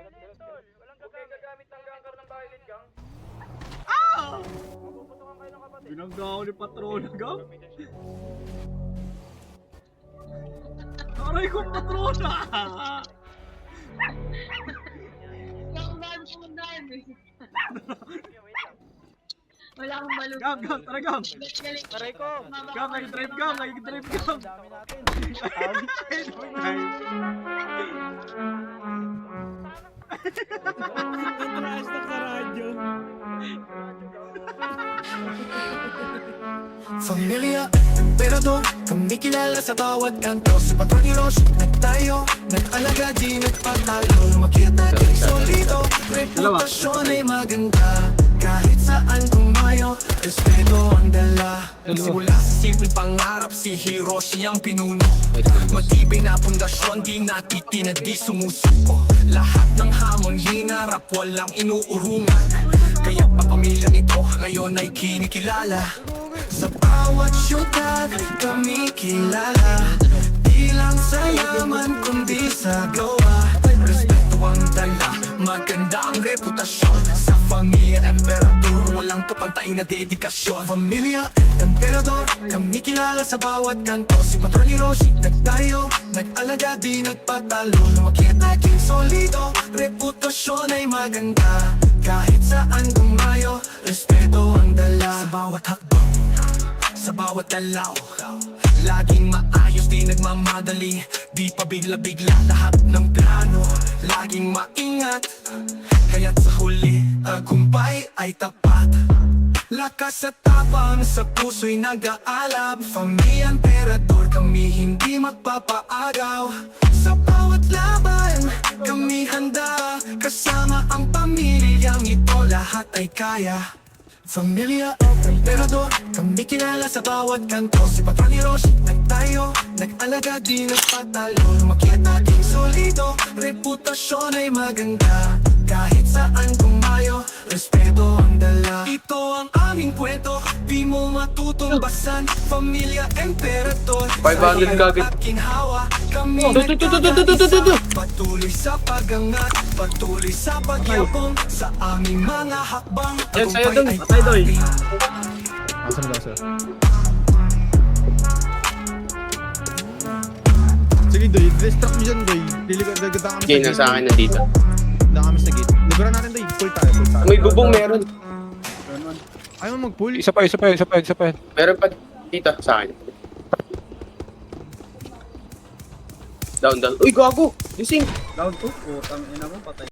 Violet, tol. Walang gagamit ng gangkar ng Violet gang. Mapuputukan kayo ng kapatid. Binanggaw ni Patrona, gang. Aray ko, Patrona! Wala akong balot. Gang, tara gang! Aray ko. Gang, nag-drive gang! Ang dami natin. Hashtag sa radyo. Familia, emperador, kami kilala sa bawat kanto. Sa Patrón Heroes, nagtayo, nag-alaga, di nagpatalo. Lumakyat natin solito, reputasyon ay maganda. Kahit saan tumayo, respeto ang dala. Nagsimula sa simpleng pangarap, si Hiroshi ang pinuno. Matibay na pundasyon, di natitinag, di sumusuko. Lahat ng hamon, hinarap, walang inuurungan. Kaya papamilyang ito, ngayon ay kinikilala. Sa bawat syudad, kami kilala. Di lang sa yaman, kundi sa gawa. Respeto ang dala, maganda ang reputasyon. Sa pamilya, emperador, walang kapantay na dedikasyon. Pamilya, emperador, kami kilala sa bawat kanto. Si Patrón Hiroshi, nagtayo, nag-alaga, di nagpatalo. Lumakyat naging solido, reputasyon ay maganda. Kahit saan dumayo, respeto ang dala. Sa bawat hakbang, sa bawat dalaw, laging maayos, di nagmamadali. Di pa bigla-bigla lahat ng plano. Laging maingat, kaya't sa huli, tagumpay ay tapat. Lakas at tapang sa puso'y nag-aalab. Pamilya emperador, kami hindi magpapaagaw. Sa bawat laban, kami handa. Kasama ang pamilyang ito, lahat ay kaya. Familia, emperador, kami kilala sa bawat kanto. Si Patrón Heroes, nagtayo, nag-alaga, di nagpatalo. Lumakyat nating solido, reputasyon ay maganda. Kahit saan tumayo, respeto ang dala. Ito ang aming kwento, di mo matutumbasan. Pamilya emperador, 500 kagad. Ginhawa, kami nagkakasa. Patuloy sa pagangat, patuloy sa pagyabong. Sa aming mga hakbang, Yan, sa'yo dun. ay Patay, Doy. ating. Asan daw, sir? Sige, Doy. Distract mo dyan, Doy. Gaganda kami sa Okay, nasa akin na dito. Gaganda kami sa gate. Libera natin, Doy. Pull tayo, pull tayo. May bubong meron. Ayaw mo mag-pull? Isa pa. Meron pa dito sa akin. Down. Uy, gago! Gising! Down to, putang ina mo, patay.